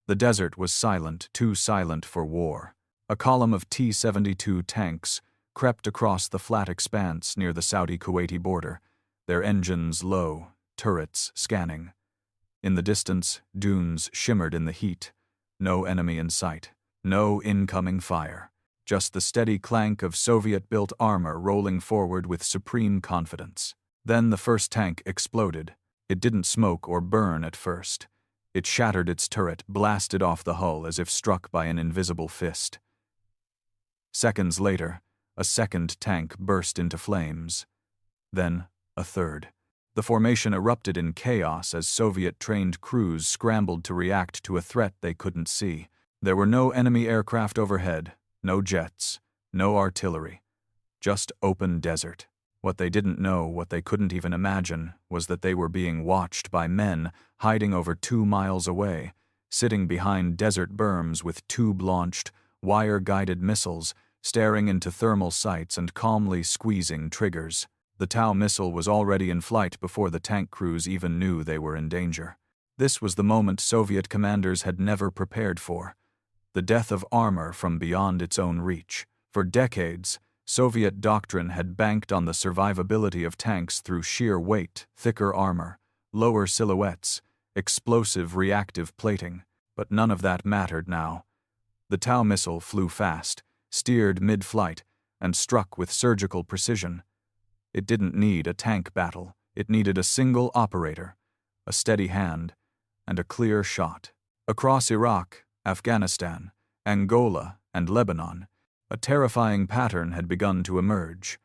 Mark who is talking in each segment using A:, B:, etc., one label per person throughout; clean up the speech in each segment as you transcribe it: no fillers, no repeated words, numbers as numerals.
A: The desert was silent, too silent for war. A column of T-72 tanks crept across the flat expanse near the Saudi-Kuwaiti border, their engines low, turrets scanning. In the distance, dunes shimmered in the heat. No enemy in sight. No incoming fire. Just the steady clank of Soviet-built armor rolling forward with supreme confidence. Then the first tank exploded. It didn't smoke or burn at first. It shattered its turret, blasted off the hull as if struck by an invisible fist. Seconds later, a second tank burst into flames. Then, a third. The formation erupted in chaos as Soviet-trained crews scrambled to react to a threat they couldn't see. There were no enemy aircraft overhead, no jets, no artillery. Just open desert. What they didn't know, what they couldn't even imagine, was that they were being watched by men hiding over 2 miles away, sitting behind desert berms with tube-launched, wire-guided missiles, staring into thermal sights and calmly squeezing triggers. The TOW missile was already in flight before the tank crews even knew they were in danger. This was the moment Soviet commanders had never prepared for. The death of armor from beyond its own reach. For decades, Soviet doctrine had banked on the survivability of tanks through sheer weight, thicker armor, lower silhouettes, explosive reactive plating. But none of that mattered now. The TOW missile flew fast, steered mid-flight, and struck with surgical precision. It didn't need a tank battle. It needed a single operator, a steady hand, and a clear shot. Across Iraq, Afghanistan, Angola, and Lebanon, a terrifying pattern had begun to emerge.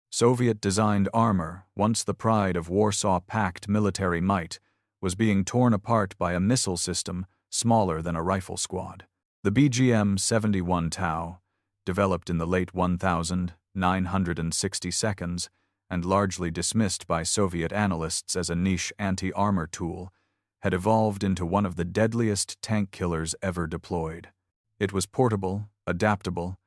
A: Soviet-designed armor, once the pride of Warsaw-pact military might, was being torn apart by a missile system smaller than a rifle squad. The BGM-71 TOW, developed in the late 1960s and largely dismissed by Soviet analysts as a niche anti-armor tool, had evolved into one of the deadliest tank killers ever deployed. It was portable, adaptable,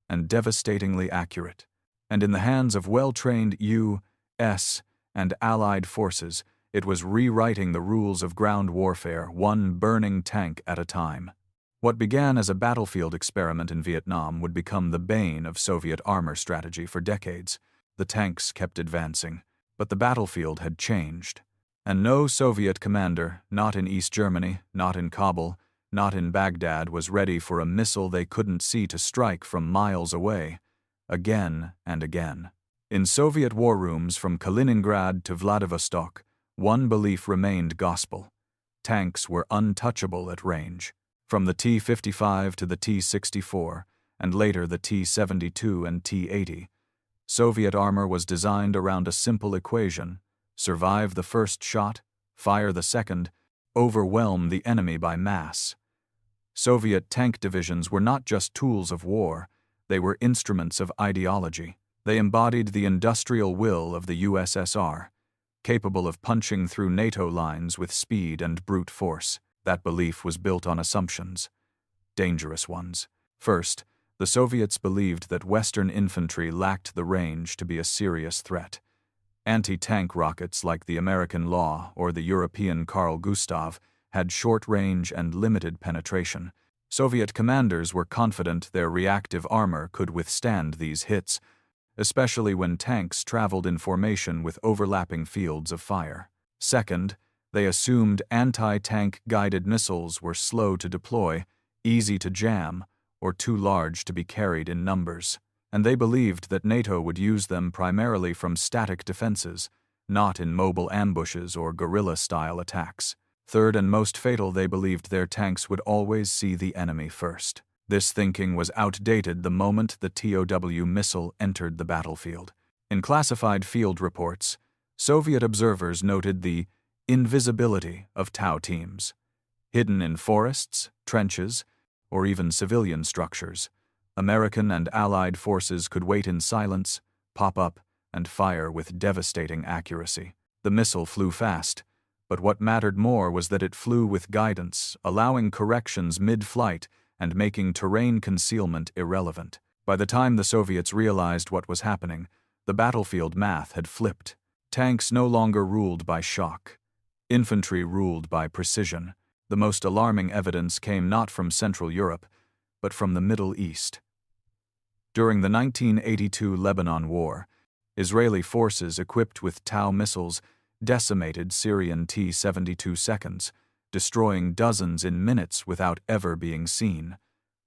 A: and devastatingly accurate, and in the hands of well-trained U.S. and Allied forces, it was rewriting the rules of ground warfare, one burning tank at a time. What began as a battlefield experiment in Vietnam would become the bane of Soviet armor strategy for decades. The tanks kept advancing, but the battlefield had changed. And no Soviet commander, not in East Germany, not in Kabul, not in Baghdad, was ready for a missile they couldn't see to strike from miles away, again and again. In Soviet war rooms from Kaliningrad to Vladivostok, one belief remained gospel. Tanks were untouchable at range. From the T-55 to the T-64, and later the T-72 and T-80, Soviet armor was designed around a simple equation: survive the first shot, fire the second, overwhelm the enemy by mass. Soviet tank divisions were not just tools of war, they were instruments of ideology. They embodied the industrial will of the USSR, capable of punching through NATO lines with speed and brute force. That belief was built on assumptions, dangerous ones. First, the Soviets believed that Western infantry lacked the range to be a serious threat. Anti-tank rockets like the American Law or the European Carl Gustav had short range and limited penetration. Soviet commanders were confident their reactive armor could withstand these hits, especially when tanks traveled in formation with overlapping fields of fire. Second, they assumed anti-tank guided missiles were slow to deploy, easy to jam, or too large to be carried in numbers. And they believed that NATO would use them primarily from static defenses, not in mobile ambushes or guerrilla-style attacks. Third and most fatal, they believed their tanks would always see the enemy first. This thinking was outdated the moment the TOW missile entered the battlefield. In classified field reports, Soviet observers noted the invisibility of TOW teams. Hidden in forests, trenches, or even civilian structures, American and Allied forces could wait in silence, pop up, and fire with devastating accuracy. The missile flew fast, but what mattered more was that it flew with guidance, allowing corrections mid-flight and making terrain concealment irrelevant. By the time the Soviets realized what was happening, the battlefield math had flipped. Tanks no longer ruled by shock. Infantry ruled by precision. The most alarming evidence came not from Central Europe, but from the Middle East. During the 1982 Lebanon War, Israeli forces equipped with TOW missiles decimated Syrian T-72 seconds, destroying dozens in minutes without ever being seen.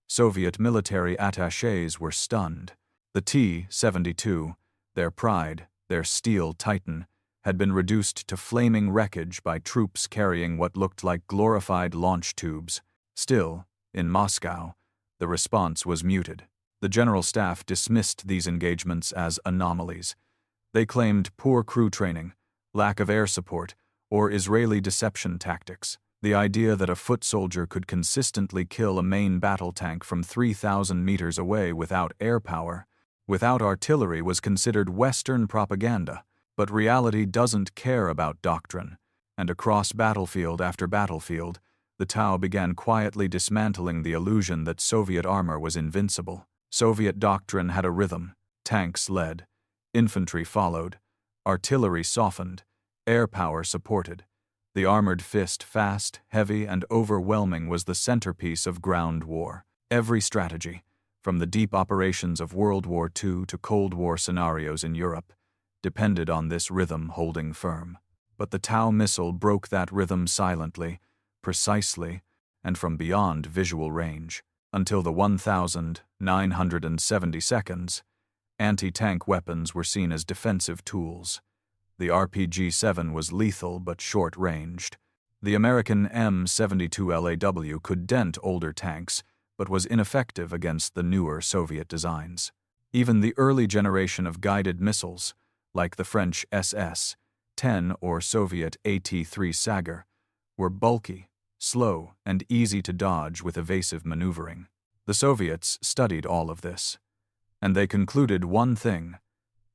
A: Soviet military attachés were stunned. The T-72, their pride, their steel titan, had been reduced to flaming wreckage by troops carrying what looked like glorified launch tubes. Still, in Moscow, the response was muted. The General Staff dismissed these engagements as anomalies. They claimed poor crew training, lack of air support, or Israeli deception tactics. The idea that a foot soldier could consistently kill a main battle tank from 3,000 meters away without air power, without artillery, was considered Western propaganda. But reality doesn't care about doctrine, and across battlefield after battlefield, the TOW began quietly dismantling the illusion that Soviet armor was invincible. Soviet doctrine had a rhythm. Tanks led, infantry followed, artillery softened, air power supported. The armored fist, fast, heavy, and overwhelming, was the centerpiece of ground war. Every strategy, from the deep operations of World War II to Cold War scenarios in Europe, depended on this rhythm holding firm. But the TOW missile broke that rhythm silently, precisely, and from beyond visual range. Until the 1,970 seconds, anti-tank weapons were seen as defensive tools. The RPG-7 was lethal but short-ranged. The American M72 LAW could dent older tanks, but was ineffective against the newer Soviet designs. Even the early generation of guided missiles, like the French SS-10 or Soviet AT-3 Sagar, were bulky, slow, and easy to dodge with evasive maneuvering. The Soviets studied all of this, and they concluded one thing: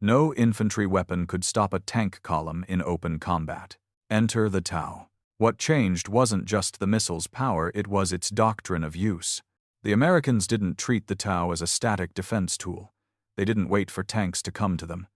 A: no infantry weapon could stop a tank column in open combat. Enter the TOW. What changed wasn't just the missile's power, it was its doctrine of use. The Americans didn't treat the TOW as a static defense tool. They didn't wait for tanks to come to them.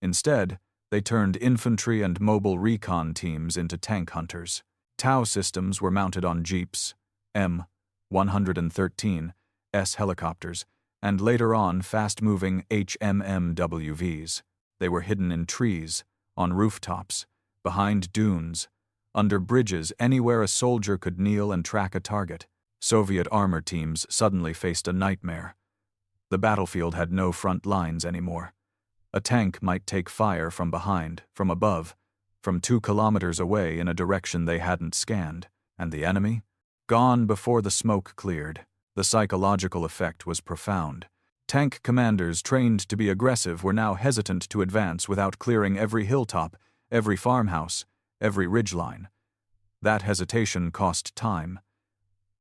A: Instead, they turned infantry and mobile recon teams into tank hunters. TOW systems were mounted on jeeps, M113S helicopters, and later on fast-moving HMMWVs. They were hidden in trees, on rooftops, behind dunes, under bridges, anywhere a soldier could kneel and track a target. Soviet armor teams suddenly faced a nightmare. The battlefield had no front lines anymore. A tank might take fire from behind, from above, from 2 kilometers away in a direction they hadn't scanned, and the enemy? Gone before the smoke cleared. The psychological effect was profound. Tank commanders trained to be aggressive were now hesitant to advance without clearing every hilltop, every farmhouse, every ridgeline. That hesitation cost time.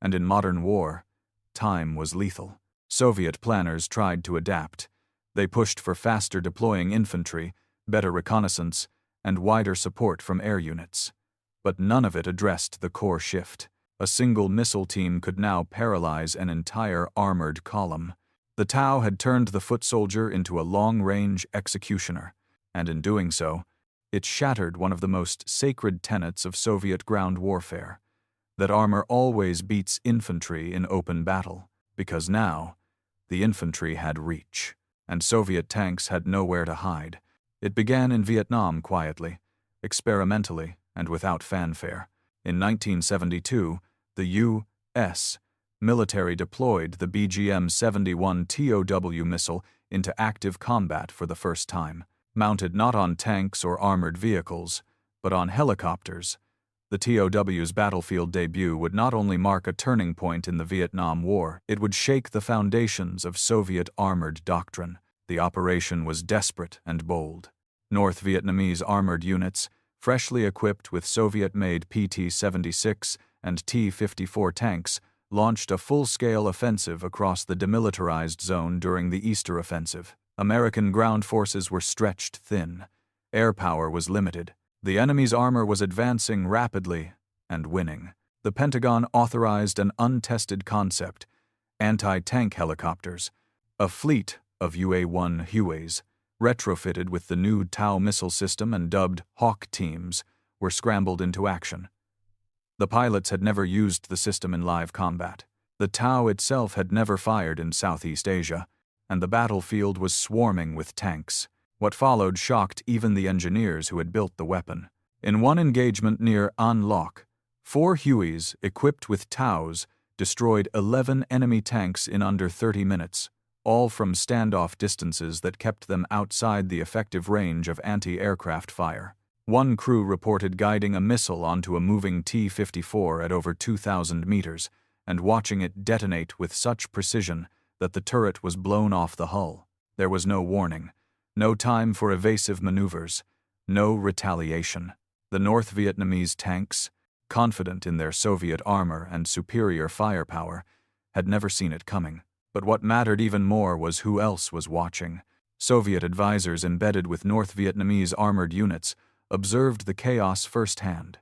A: And in modern war, time was lethal. Soviet planners tried to adapt. They pushed for faster deploying infantry, better reconnaissance, and wider support from air units. But none of it addressed the core shift. A single missile team could now paralyze an entire armored column. The TOW had turned the foot soldier into a long-range executioner, and in doing so, it shattered one of the most sacred tenets of Soviet ground warfare: that armor always beats infantry in open battle, because now, the infantry had reach, and Soviet tanks had nowhere to hide. It began in Vietnam quietly, experimentally, and without fanfare. In 1972, the U.S. military deployed the BGM-71 TOW missile into active combat for the first time. Mounted not on tanks or armored vehicles, but on helicopters, the TOW's battlefield debut would not only mark a turning point in the Vietnam War, it would shake the foundations of Soviet armored doctrine. The operation was desperate and bold. North Vietnamese armored units, freshly equipped with Soviet-made PT-76 and T-54 tanks, launched a full-scale offensive across the demilitarized zone during the Easter Offensive. American ground forces were stretched thin. Air power was limited. The enemy's armor was advancing rapidly and winning. The Pentagon authorized an untested concept: anti-tank helicopters. A fleet of UA-1 Hueys, retrofitted with the new TOW missile system and dubbed Hawk teams, were scrambled into action. The pilots had never used the system in live combat. The TOW itself had never fired in Southeast Asia, and the battlefield was swarming with tanks. What followed shocked even the engineers who had built the weapon. In one engagement near An Loc, 4 Hueys equipped with TOWs destroyed 11 enemy tanks in under 30 minutes, all from standoff distances that kept them outside the effective range of anti-aircraft fire. One crew reported guiding a missile onto a moving T-54 at over 2,000 meters and watching it detonate with such precision that the turret was blown off the hull. There was no warning, no time for evasive maneuvers, no retaliation. The North Vietnamese tanks, confident in their Soviet armor and superior firepower, had never seen it coming. But what mattered even more was who else was watching. Soviet advisors embedded with North Vietnamese armored units observed the chaos firsthand.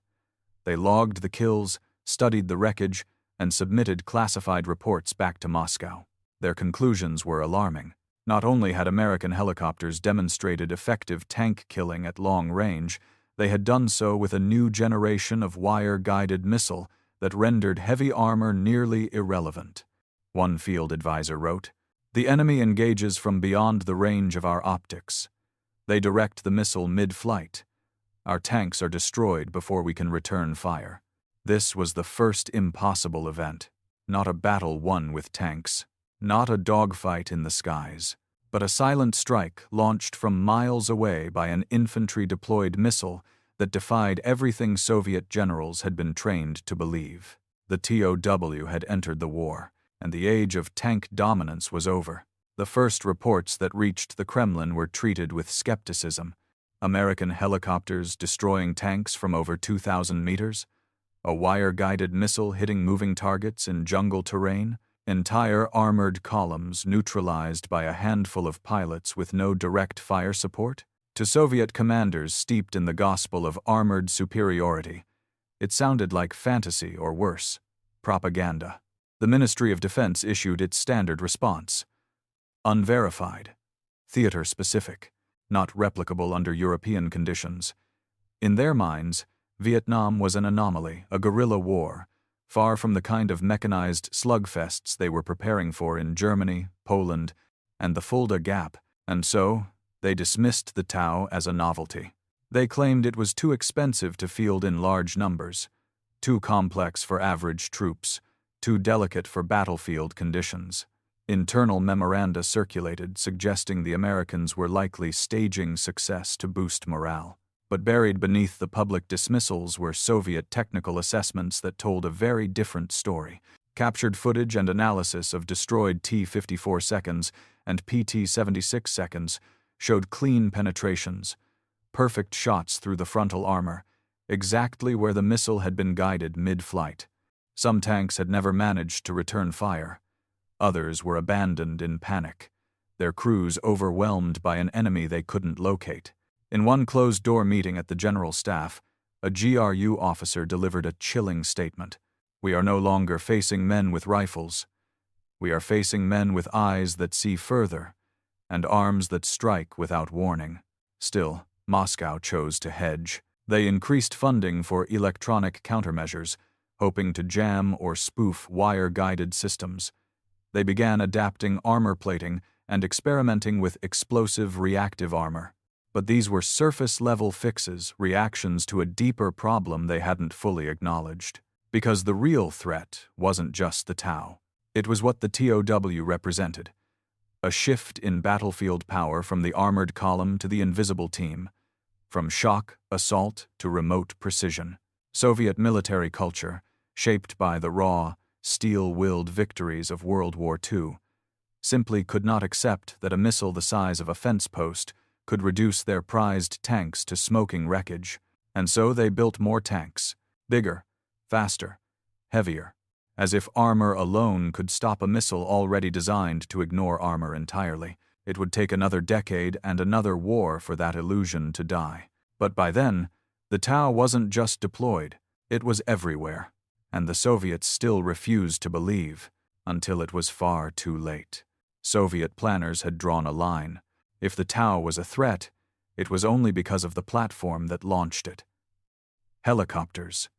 A: They logged the kills, studied the wreckage, and submitted classified reports back to Moscow. Their conclusions were alarming. Not only had American helicopters demonstrated effective tank killing at long range, they had done so with a new generation of wire-guided missile that rendered heavy armor nearly irrelevant. One field advisor wrote, "The enemy engages from beyond the range of our optics. They direct the missile mid-flight. Our tanks are destroyed before we can return fire." This was the first impossible event. Not a battle won with tanks, not a dogfight in the skies, but a silent strike launched from miles away by an infantry-deployed missile that defied everything Soviet generals had been trained to believe. The TOW had entered the war, and the age of tank dominance was over. The first reports that reached the Kremlin were treated with skepticism. American helicopters destroying tanks from over 2,000 meters, a wire-guided missile hitting moving targets in jungle terrain, entire armored columns neutralized by a handful of pilots with no direct fire support. To Soviet commanders steeped in the gospel of armored superiority, it sounded like fantasy or worse, propaganda. The Ministry of Defense issued its standard response: unverified, theater-specific, not replicable under European conditions. In their minds, Vietnam was an anomaly, a guerrilla war, far from the kind of mechanized slugfests they were preparing for in Germany, Poland, and the Fulda Gap, and so they dismissed the TOW as a novelty. They claimed it was too expensive to field in large numbers, too complex for average troops, too delicate for battlefield conditions. Internal memoranda circulated suggesting the Americans were likely staging success to boost morale. But buried beneath the public dismissals were Soviet technical assessments that told a very different story. Captured footage and analysis of destroyed T-54 seconds and PT-76 seconds showed clean penetrations, perfect shots through the frontal armor, exactly where the missile had been guided mid-flight. Some tanks had never managed to return fire. Others were abandoned in panic, their crews overwhelmed by an enemy they couldn't locate. In one closed-door meeting at the General Staff, a GRU officer delivered a chilling statement. "We are no longer facing men with rifles. We are facing men with eyes that see further, and arms that strike without warning." Still, Moscow chose to hedge. They increased funding for electronic countermeasures, hoping to jam or spoof wire-guided systems. They began adapting armor plating and experimenting with explosive reactive armor. But these were surface-level fixes, reactions to a deeper problem they hadn't fully acknowledged. Because the real threat wasn't just the TOW. It was what the TOW represented: a shift in battlefield power from the armored column to the invisible team, from shock, assault, to remote precision. Soviet military culture, shaped by the raw, steel-willed victories of World War II, simply could not accept that a missile the size of a fence post could reduce their prized tanks to smoking wreckage, and so they built more tanks, bigger, faster, heavier, as if armor alone could stop a missile already designed to ignore armor entirely. It would take another decade and another war for that illusion to die. But by then, the TOW wasn't just deployed, it was everywhere, and the Soviets still refused to believe, until it was far too late. Soviet planners had drawn a line. If the TOW was a threat, it was only because of the platform that launched it. Helicopters.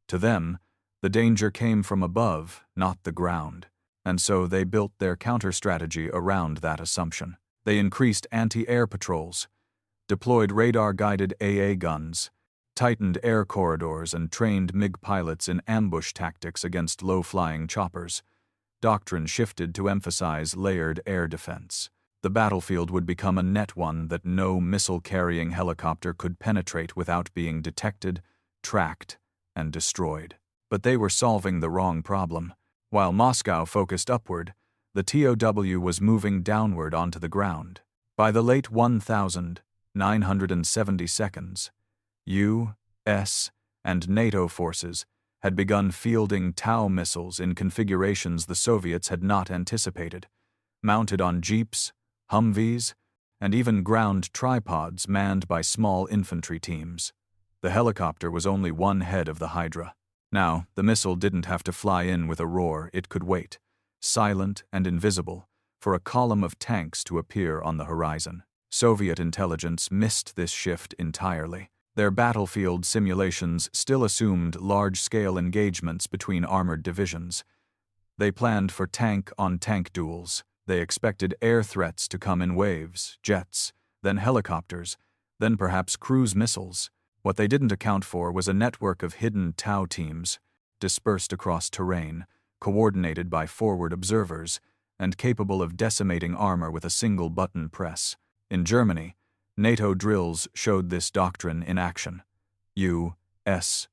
A: To them, The danger came from above, not the ground, and so they built their counter-strategy around that assumption. They increased anti-air patrols, deployed radar-guided AA guns, tightened air corridors, and trained MiG pilots in ambush tactics against low-flying choppers. Doctrine shifted to emphasize layered air defense. The battlefield would become a net one that no missile-carrying helicopter could penetrate without being detected, tracked, and destroyed. But they were solving the wrong problem. While Moscow focused upward, the TOW was moving downward onto the ground. By the late 1972, U.S. and NATO forces had begun fielding TOW missiles in configurations the Soviets had not anticipated, mounted on jeeps, Humvees, and even ground tripods manned by small infantry teams. The helicopter was only one head of the Hydra. Now, the missile didn't have to fly in with a roar. It could wait, silent and invisible, for a column of tanks to appear on the horizon. Soviet intelligence missed this shift entirely. Their battlefield simulations still assumed large-scale engagements between armored divisions. They planned for tank-on-tank duels. They expected air threats to come in waves, jets, then helicopters, then perhaps cruise missiles. What they didn't account for was a network of hidden TOW teams, dispersed across terrain, coordinated by forward observers, and capable of decimating armor with a single button press. In Germany, NATO drills showed this doctrine in action. U.S.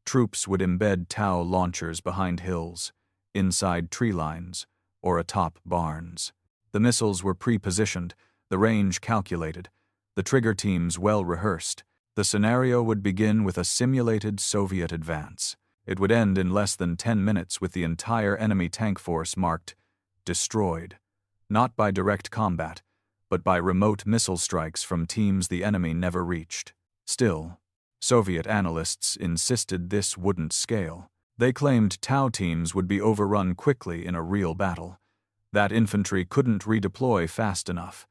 A: troops would embed TOW launchers behind hills, inside tree lines, or atop barns. The missiles were pre-positioned, the range calculated, the trigger teams well-rehearsed. The scenario would begin with a simulated Soviet advance. It would end in less than 10 minutes with the entire enemy tank force marked destroyed, not by direct combat, but by remote missile strikes from teams the enemy never reached. Still, Soviet analysts insisted this wouldn't scale. They claimed TOW teams would be overrun quickly in a real battle, that infantry couldn't redeploy fast enough,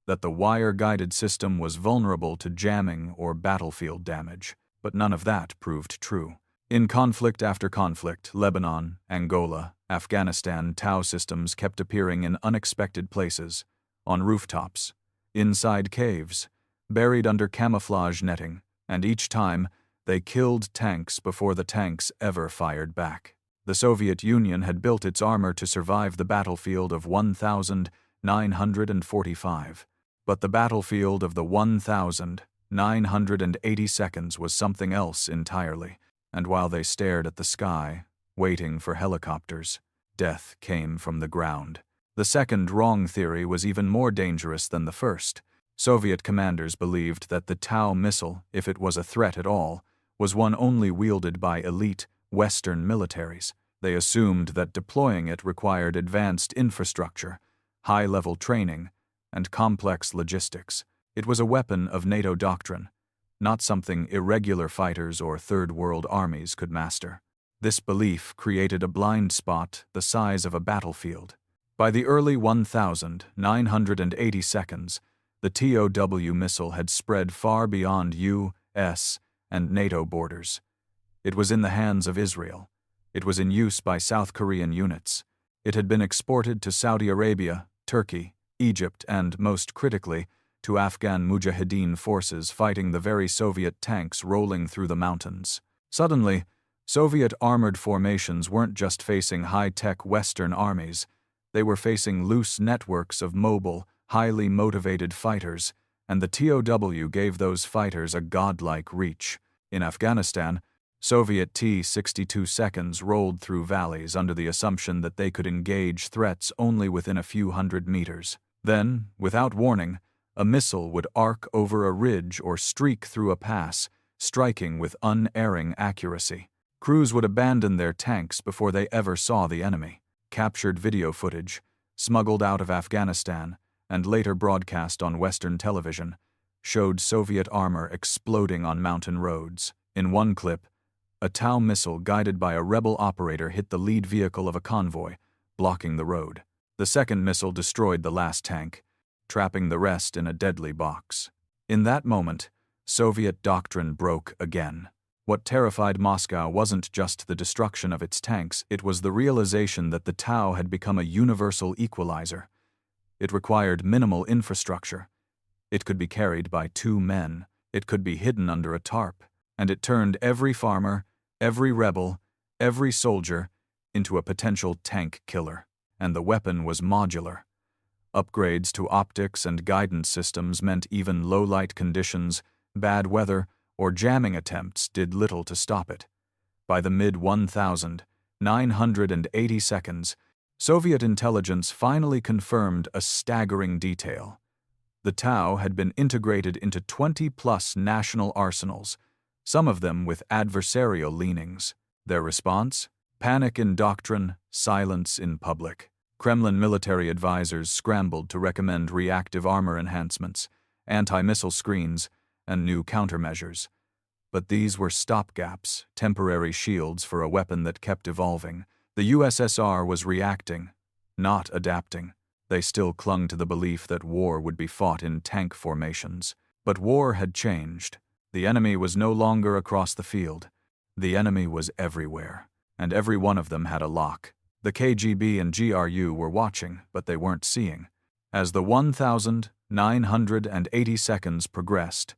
A: that the wire-guided system was vulnerable to jamming or battlefield damage. But none of that proved true. In conflict after conflict, Lebanon, Angola, Afghanistan, TOW systems kept appearing in unexpected places, on rooftops, inside caves, buried under camouflage netting, and each time, they killed tanks before the tanks ever fired back. The Soviet Union had built its armor to survive the battlefield of 1945. But the battlefield of the 1980 seconds was something else entirely, and while they stared at the sky, waiting for helicopters, death came from the ground. The second wrong theory was even more dangerous than the first. Soviet commanders believed that the TOW missile, if it was a threat at all, was one only wielded by elite Western militaries. They assumed that deploying it required advanced infrastructure, high-level training, and complex logistics. It was a weapon of NATO doctrine, not something irregular fighters or Third World armies could master. This belief created a blind spot the size of a battlefield. By the early 1980 seconds, the TOW missile had spread far beyond U.S. and NATO borders. It was in the hands of Israel. It was in use by South Korean units. It had been exported to Saudi Arabia, Turkey, Egypt, and, most critically, to Afghan Mujahideen forces fighting the very Soviet tanks rolling through the mountains. Suddenly, Soviet armored formations weren't just facing high-tech Western armies. They were facing loose networks of mobile, highly motivated fighters, and the TOW gave those fighters a godlike reach. In Afghanistan, Soviet T-62 seconds rolled through valleys under the assumption that they could engage threats only within a few hundred meters. Then, without warning, a missile would arc over a ridge or streak through a pass, striking with unerring accuracy. Crews would abandon their tanks before they ever saw the enemy. Captured video footage, smuggled out of Afghanistan, and later broadcast on Western television, showed Soviet armor exploding on mountain roads. In one clip, a TOW missile guided by a rebel operator hit the lead vehicle of a convoy, blocking the road. The second missile destroyed the last tank, trapping the rest in a deadly box. In that moment, Soviet doctrine broke again. What terrified Moscow wasn't just the destruction of its tanks, it was the realization that the TOW had become a universal equalizer. It required minimal infrastructure. It could be carried by 2 men. It could be hidden under a tarp. And it turned every farmer, every rebel, every soldier into a potential tank killer. And the weapon was modular. Upgrades to optics and guidance systems meant even low-light conditions, bad weather, or jamming attempts did little to stop it. By the mid-1980 seconds, Soviet intelligence finally confirmed a staggering detail. The TOW had been integrated into 20-plus national arsenals, some of them with adversarial leanings. Their response? Panic in doctrine, silence in public. Kremlin military advisors scrambled to recommend reactive armor enhancements, anti-missile screens, and new countermeasures. But these were stopgaps, temporary shields for a weapon that kept evolving. The USSR was reacting, not adapting. They still clung to the belief that war would be fought in tank formations. But war had changed. The enemy was no longer across the field. The enemy was everywhere, and every one of them had a lock. The KGB and GRU were watching, but they weren't seeing. As the 1980 seconds progressed,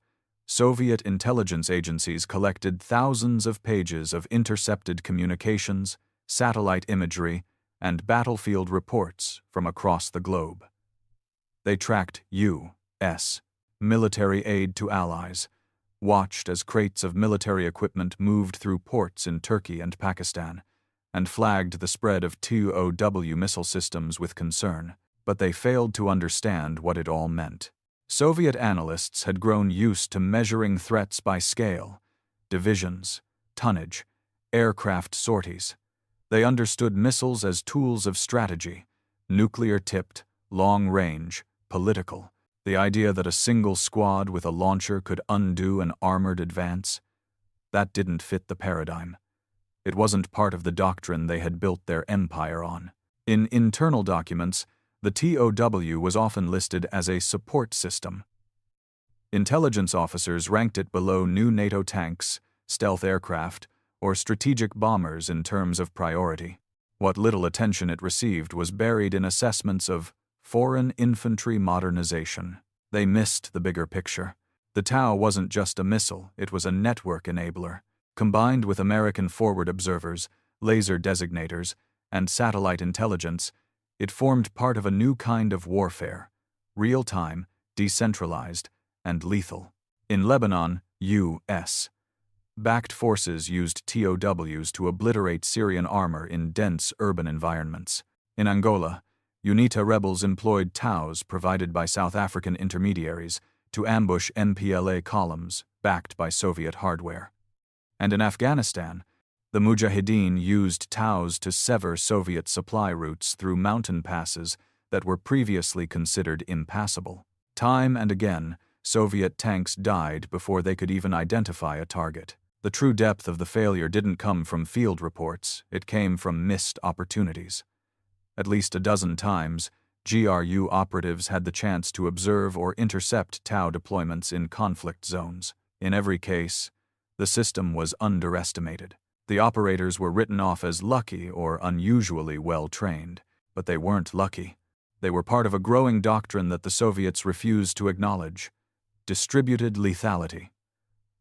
A: Soviet intelligence agencies collected thousands of pages of intercepted communications, satellite imagery, and battlefield reports from across the globe. They tracked U.S. military aid to allies, watched as crates of military equipment moved through ports in Turkey and Pakistan, and flagged the spread of TOW missile systems with concern, but they failed to understand what it all meant. Soviet analysts had grown used to measuring threats by scale, divisions, tonnage, aircraft sorties. They understood missiles as tools of strategy, nuclear-tipped, long-range, political. The idea that a single squad with a launcher could undo an armored advance, that didn't fit the paradigm. It wasn't part of the doctrine they had built their empire on. In internal documents, the TOW was often listed as a support system. Intelligence officers ranked it below new NATO tanks, stealth aircraft, or strategic bombers in terms of priority. What little attention it received was buried in assessments of foreign infantry modernization. They missed the bigger picture. The TOW wasn't just a missile, it was a network enabler. Combined with American forward observers, laser designators, and satellite intelligence, it formed part of a new kind of warfare, real-time, decentralized, and lethal. In Lebanon, U.S. backed forces used TOWs to obliterate Syrian armor in dense urban environments. In Angola, UNITA rebels employed TOWs provided by South African intermediaries to ambush MPLA columns backed by Soviet hardware. And in Afghanistan, the Mujahideen used TOWs to sever Soviet supply routes through mountain passes that were previously considered impassable. Time and again, Soviet tanks died before they could even identify a target. The true depth of the failure didn't come from field reports, it came from missed opportunities. At least a dozen times, GRU operatives had the chance to observe or intercept TOW deployments in conflict zones. In every case, the system was underestimated. The operators were written off as lucky or unusually well-trained, but they weren't lucky. They were part of a growing doctrine that the Soviets refused to acknowledge: distributed lethality.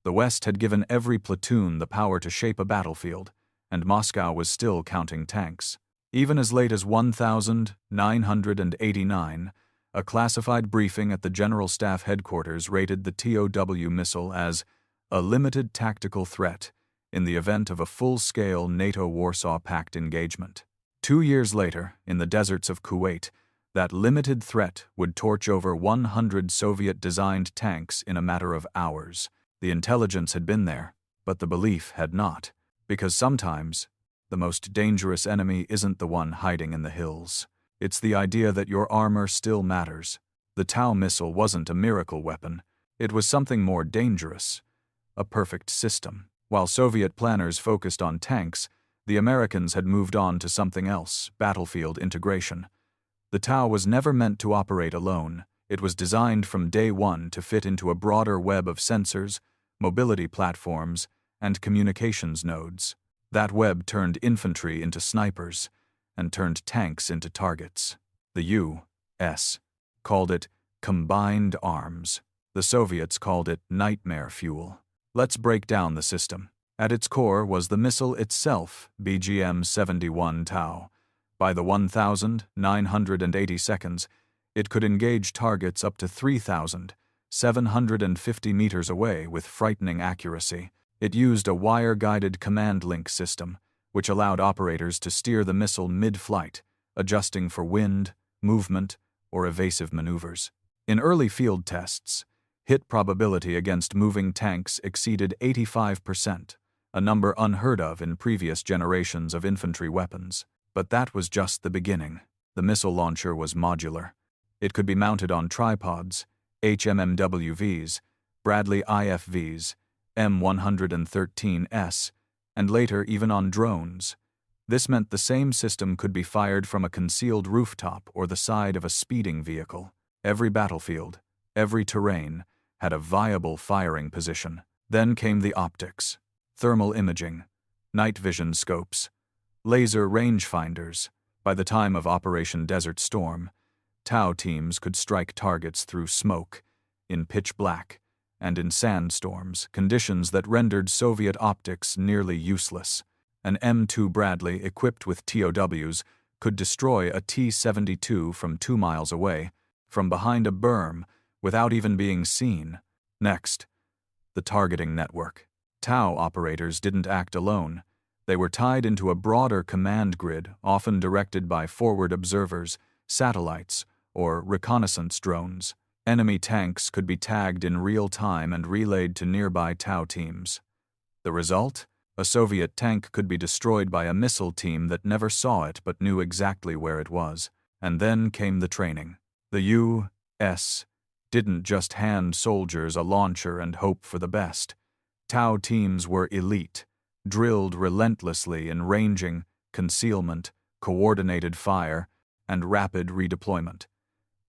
A: The West had given every platoon the power to shape a battlefield, and Moscow was still counting tanks. Even as late as 1989, a classified briefing at the General Staff Headquarters rated the TOW missile as a limited tactical threat in the event of a full-scale NATO-Warsaw Pact engagement. 2 years later, in the deserts of Kuwait, that limited threat would torch over 100 Soviet-designed tanks in a matter of hours. The intelligence had been there, but the belief had not, because sometimes the most dangerous enemy isn't the one hiding in the hills. It's the idea that your armor still matters. The TOW missile wasn't a miracle weapon. It was something more dangerous, a perfect system. While Soviet planners focused on tanks, the Americans had moved on to something else: battlefield integration. The TOW was never meant to operate alone. It was designed from day one to fit into a broader web of sensors, mobility platforms, and communications nodes. That web turned infantry into snipers and turned tanks into targets. The U.S. called it combined arms. The Soviets called it nightmare fuel. Let's break down the system. At its core was the missile itself, BGM-71 TOW. By the 1,980 seconds, it could engage targets up to 3,750 meters away with frightening accuracy. It used a wire-guided command link system, which allowed operators to steer the missile mid-flight, adjusting for wind, movement, or evasive maneuvers. In early field tests, hit probability against moving tanks exceeded 85%, a number unheard of in previous generations of infantry weapons. But that was just the beginning. The missile launcher was modular. It could be mounted on tripods, HMMWVs, Bradley IFVs, M113S, and later even on drones. This meant the same system could be fired from a concealed rooftop or the side of a speeding vehicle. Every battlefield, every terrain, had a viable firing position. Then came the optics, thermal imaging, night vision scopes, laser rangefinders. By the time of Operation Desert Storm, TOW teams could strike targets through smoke, in pitch black, and in sandstorms, conditions that rendered Soviet optics nearly useless. An M2 Bradley equipped with TOWs could destroy a T-72 from 2 miles away, from behind a berm, without even being seen. Next, the targeting network. TOW operators didn't act alone. They were tied into a broader command grid, often directed by forward observers, satellites, or reconnaissance drones. Enemy tanks could be tagged in real time and relayed to nearby TOW teams. The result? A Soviet tank could be destroyed by a missile team that never saw it but knew exactly where it was. And then came the training. The U.S. didn't just hand soldiers a launcher and hope for the best. TOW teams were elite, drilled relentlessly in ranging, concealment, coordinated fire, and rapid redeployment.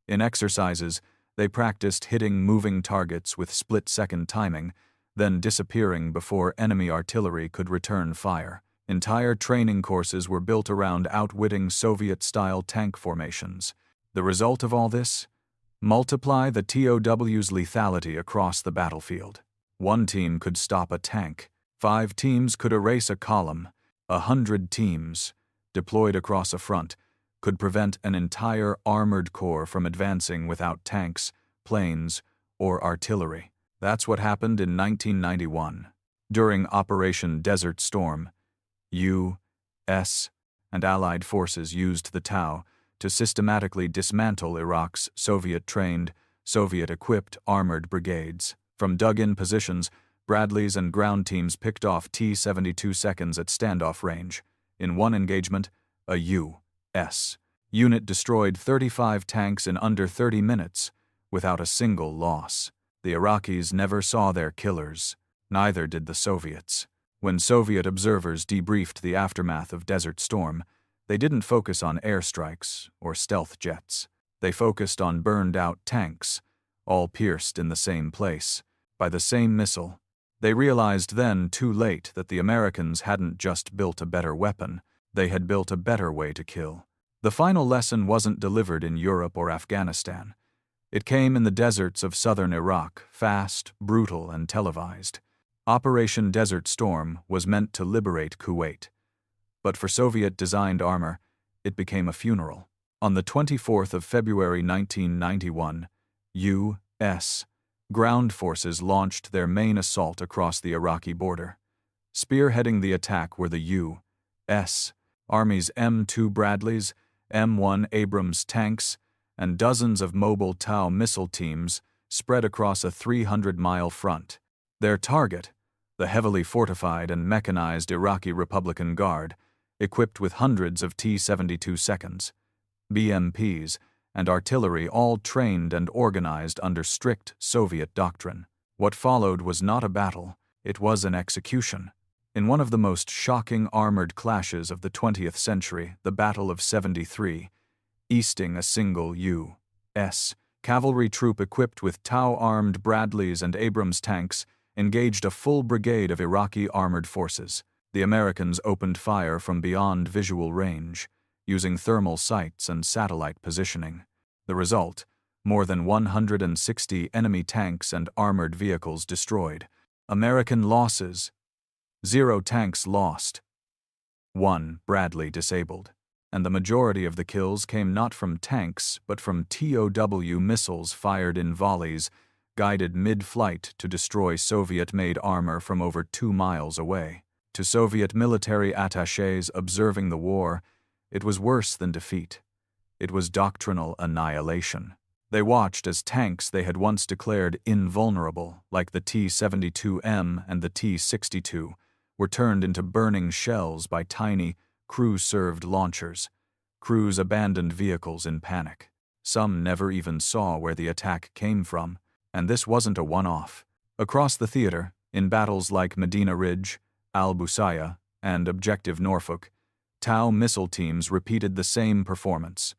A: In exercises, they practiced hitting moving targets with split-second timing, then disappearing before enemy artillery could return fire. Entire training courses were built around outwitting Soviet-style tank formations. The result of all this? Multiply the TOW's lethality across the battlefield. 1 team could stop a tank. 5 teams could erase a column. 100 teams, deployed across a front, could prevent an entire armored corps from advancing without tanks, planes, or artillery. That's what happened in 1991. During Operation Desert Storm, U.S. and Allied forces used the TOW to systematically dismantle Iraq's Soviet-trained, Soviet-equipped armored brigades. From dug-in positions, Bradleys and ground teams picked off T-72 seconds at standoff range. In one engagement, a U.S. unit destroyed 35 tanks in under 30 minutes, without a single loss. The Iraqis never saw their killers. Neither did the Soviets. When Soviet observers debriefed the aftermath of Desert Storm, they didn't focus on airstrikes or stealth jets. They focused on burned-out tanks, all pierced in the same place, by the same missile. They realized then, too late, that the Americans hadn't just built a better weapon, they had built a better way to kill. The final lesson wasn't delivered in Europe or Afghanistan. It came in the deserts of southern Iraq, fast, brutal, and televised. Operation Desert Storm was meant to liberate Kuwait. But for Soviet-designed armor, it became a funeral. On the 24th of February 1991, U.S. ground forces launched their main assault across the Iraqi border. Spearheading the attack were the U.S. Army's M2 Bradleys, M1 Abrams tanks, and dozens of mobile TOW missile teams spread across a 300-mile front. Their target, the heavily fortified and mechanized Iraqi Republican Guard, equipped with hundreds of T-72 seconds, BMPs, and artillery all trained and organized under strict Soviet doctrine. What followed was not a battle, it was an execution. In one of the most shocking armored clashes of the 20th century, the Battle of 73, easting a single U.S. cavalry troop equipped with TOW-armed Bradleys and Abrams tanks engaged a full brigade of Iraqi armored forces. The Americans opened fire from beyond visual range, using thermal sights and satellite positioning. The result: more than 160 enemy tanks and armored vehicles destroyed. American losses: 0 tanks lost, 1 Bradley disabled. And the majority of the kills came not from tanks, but from TOW missiles fired in volleys, guided mid-flight to destroy Soviet-made armor from over 2 miles away. To Soviet military attachés observing the war, it was worse than defeat. It was doctrinal annihilation. They watched as tanks they had once declared invulnerable, like the T-72M and the T-62, were turned into burning shells by tiny, crew-served launchers. Crews abandoned vehicles in panic. Some never even saw where the attack came from, and this wasn't a one-off. Across the theater, in battles like Medina Ridge, Al-Busaya, and Objective Norfolk, TOW missile teams repeated the same performance.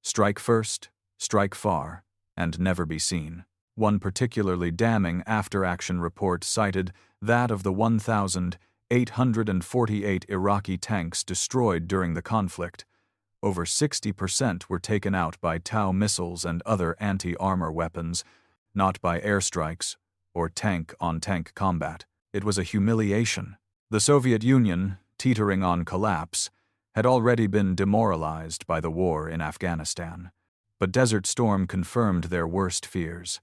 A: Strike first, strike far, and never be seen. One particularly damning after-action report cited that of the 1,848 Iraqi tanks destroyed during the conflict. Over 60% were taken out by TOW missiles and other anti-armor weapons, not by airstrikes or tank-on-tank combat. It was a humiliation. The Soviet Union, teetering on collapse, had already been demoralized by the war in Afghanistan. But Desert Storm confirmed their worst fears.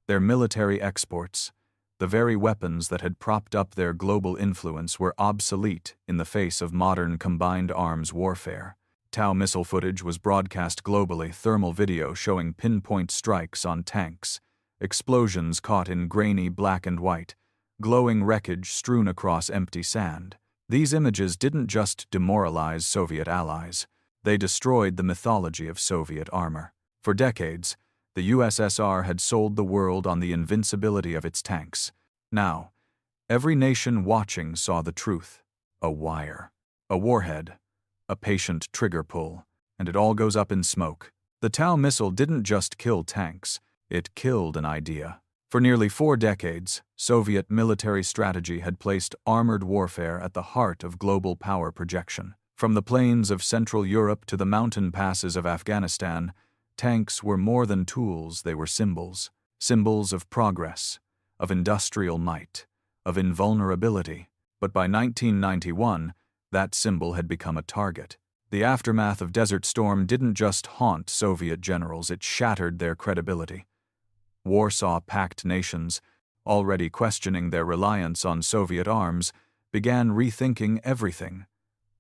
A: Their military exports, the very weapons that had propped up their global influence, were obsolete in the face of modern combined arms warfare. TOW missile footage was broadcast globally, thermal video showing pinpoint strikes on tanks, explosions caught in grainy black and white, glowing wreckage strewn across empty sand. These images didn't just demoralize Soviet allies, they destroyed the mythology of Soviet armor. For decades, the USSR had sold the world on the invincibility of its tanks. Now, every nation watching saw the truth: a wire, a warhead, a patient trigger pull, and it all goes up in smoke. The TOW missile didn't just kill tanks, it killed an idea. For nearly 4 decades, Soviet military strategy had placed armored warfare at the heart of global power projection. From the plains of Central Europe to the mountain passes of Afghanistan, tanks were more than tools, they were symbols. Symbols of progress, of industrial might, of invulnerability. But by 1991, that symbol had become a target. The aftermath of Desert Storm didn't just haunt Soviet generals, it shattered their credibility. Warsaw-packed nations, already questioning their reliance on Soviet arms, began rethinking everything.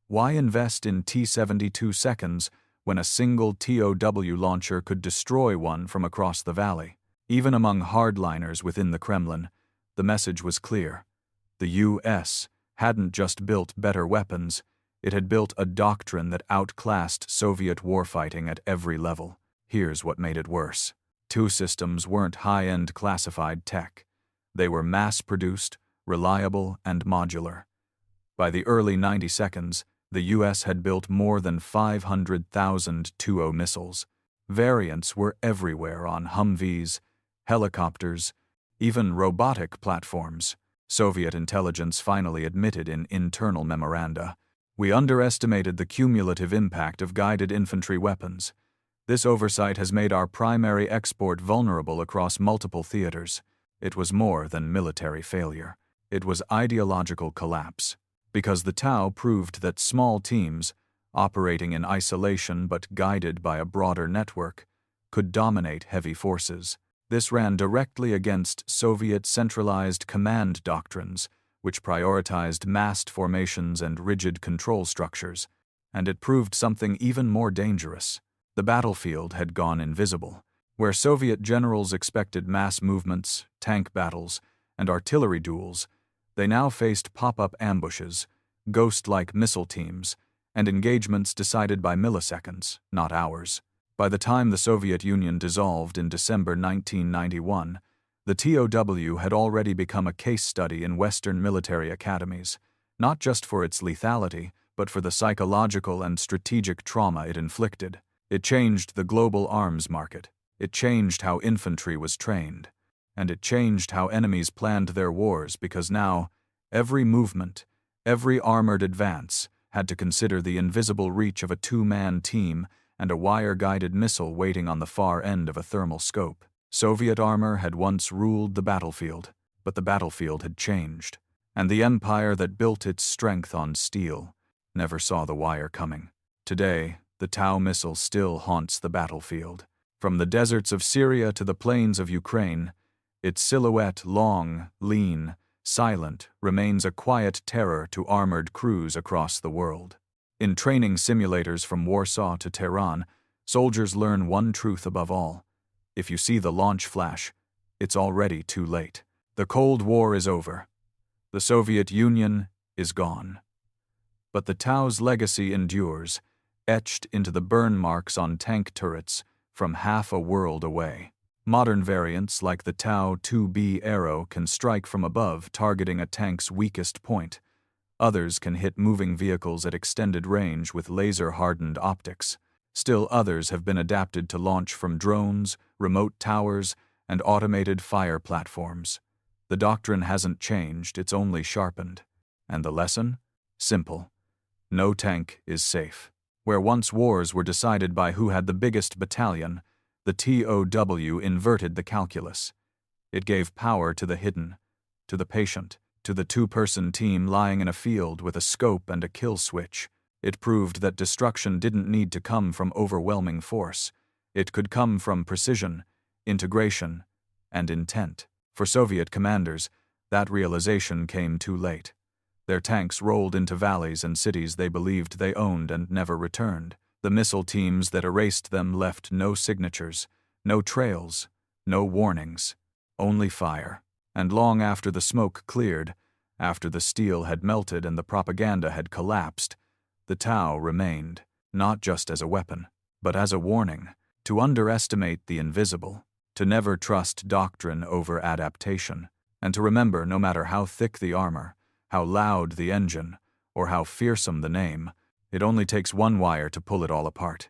A: Why invest in T-72 seconds when a single TOW launcher could destroy one from across the valley? Even among hardliners within the Kremlin, the message was clear. The U.S. hadn't just built better weapons, it had built a doctrine that outclassed Soviet warfighting at every level. Here's what made it worse. TOW systems weren't high-end classified tech. They were mass-produced, reliable, and modular. By the early 90s, the U.S. had built more than 500,000 TOW missiles. Variants were everywhere on Humvees, helicopters, even robotic platforms. Soviet intelligence finally admitted in internal memoranda, "We underestimated the cumulative impact of guided infantry weapons. This oversight has made our primary export vulnerable across multiple theaters." It was more than military failure. It was ideological collapse, because the TOW proved that small teams, operating in isolation but guided by a broader network, could dominate heavy forces. This ran directly against Soviet centralized command doctrines, which prioritized massed formations and rigid control structures, and it proved something even more dangerous. The battlefield had gone invisible. Where Soviet generals expected mass movements, tank battles, and artillery duels, they now faced pop-up ambushes, ghost-like missile teams, and engagements decided by milliseconds, not hours. By the time the Soviet Union dissolved in December 1991, the TOW had already become a case study in Western military academies, not just for its lethality, but for the psychological and strategic trauma it inflicted. It changed the global arms market. It changed how infantry was trained. And it changed how enemies planned their wars, because now, every movement, every armored advance, had to consider the invisible reach of a two-man team and a wire-guided missile waiting on the far end of a thermal scope. Soviet armor had once ruled the battlefield, but the battlefield had changed, and the empire that built its strength on steel never saw the wire coming. Today, the TOW missile still haunts the battlefield. From the deserts of Syria to the plains of Ukraine, its silhouette, long, lean, silent, remains a quiet terror to armored crews across the world. In training simulators from Warsaw to Tehran, soldiers learn one truth above all. If you see the launch flash, it's already too late. The Cold War is over. The Soviet Union is gone. But the TOW's legacy endures, etched into the burn marks on tank turrets from half a world away. Modern variants like the TOW 2B Arrow can strike from above, targeting a tank's weakest point. Others can hit moving vehicles at extended range with laser-hardened optics. Still others have been adapted to launch from drones, remote towers, and automated fire platforms. The doctrine hasn't changed, it's only sharpened. And the lesson? Simple. No tank is safe. Where once wars were decided by who had the biggest battalion, the TOW inverted the calculus. It gave power to the hidden, to the patient, to the two-person team lying in a field with a scope and a kill switch. It proved that destruction didn't need to come from overwhelming force. It could come from precision, integration, and intent. For Soviet commanders, that realization came too late. Their tanks rolled into valleys and cities they believed they owned and never returned. The missile teams that erased them left no signatures, no trails, no warnings, only fire. And long after the smoke cleared, after the steel had melted and the propaganda had collapsed, the TOW remained, not just as a weapon, but as a warning, to underestimate the invisible, to never trust doctrine over adaptation, and to remember no matter how thick the armor, how loud the engine, or how fearsome the name, it only takes one wire to pull it all apart.